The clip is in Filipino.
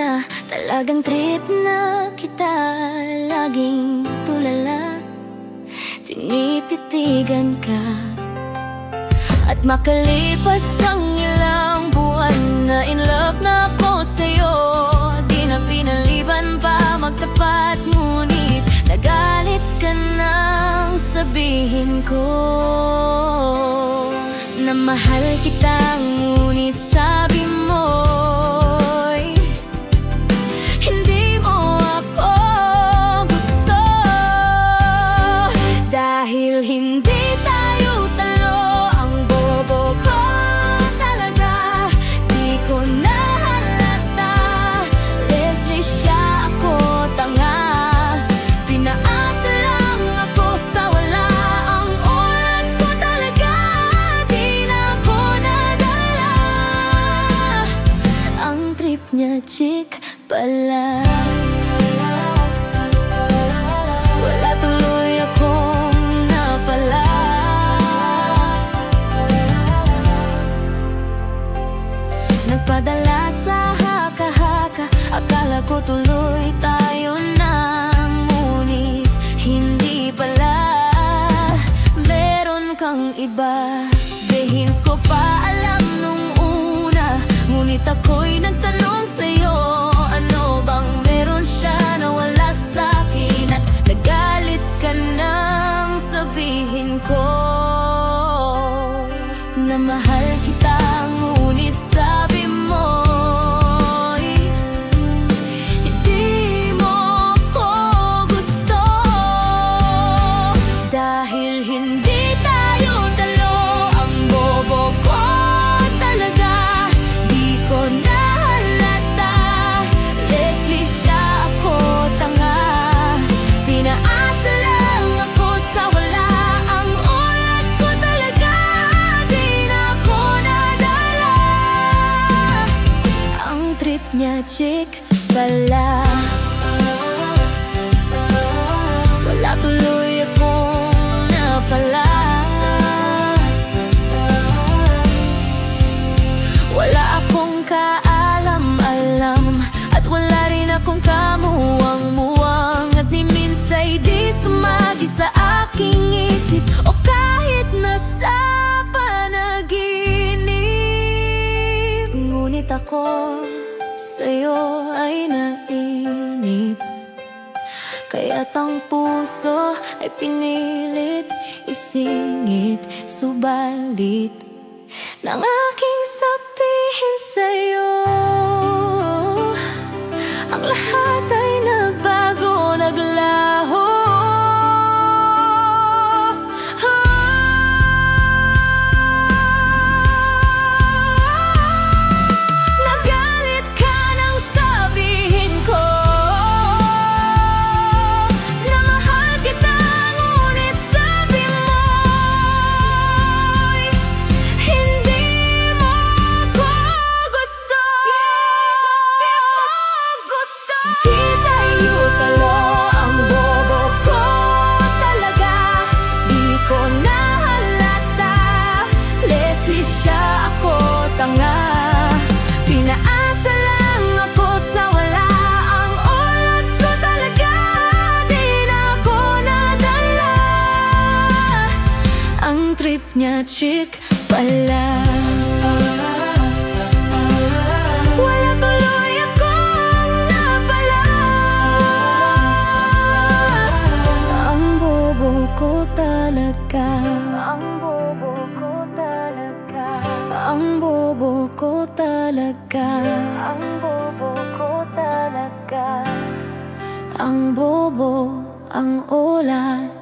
na talagang trip na kita laging tulala. Tinititigan ka at makalipas ang ilang buwan na in love na ako sa'yo. Di na pinaliban pa magtapat, ngunit nagalit ka nang sabihin ko na mahal kita, ngunit sabi mo'y hindi mo ako gusto. Dahil hindi tayo talo, ang bobo ko talaga. Di ko na halata, Leslie siya, ako tanga. Pinaasa lang ako sa wala, ang oras ko talaga. Di na ako nadala, ang trip niya chick pala. Wala tuloy akong napala. Nagpadala sa haka-haka, akala ko tuloy tayo na, ngunit hindi pala. Meron kang iba, behins ko pa alam nung una, ngunit ako'y nagtanong sa'yo, ano bang meron siya na wala sa'kin? At nagalit ka nang sabihin ko na mahal kita, ngunit sabi mo'y hindi mo ako gusto. Dahil hindi tayo talo, ang bobo ko talaga. Di ko na halata, Leslie siya, ako tanga. Pinaasa lang ako sa wala, ang oras ko talaga. Di na ako nadala, ang trip niya chick pala. Wala tuloy akong napala. Wala akong kaalam-alam, at wala rin akong kamuwang-muwang. At ni minsay di sumagi sa aking isip, o kahit nasa panaginip. Ngunit ako sa'yo ay nainip, kaya't ang puso ay pinilit isingit. Subalit nang aking sabihin sa'yo, ang lahat ay nagbago, naglaho. Nagalit ka nang sabihin ko na mahal kita, ngunit sabi mo'y hindi mo ako gusto. Di tayo talo, ang bobo ko talaga. Di ko na halata, Leslie siya, ako tanga. Pinaasa lang ako sa wala, ang oras ko talaga. Di na ako nadala, ang trip niya chick pala. Wala tuloy akong napala, ang bobo ko talaga. Ang bobo ko talaga. Ang bobo ko talaga. Ang bobo ko talaga. Ang bobo, ang ulan.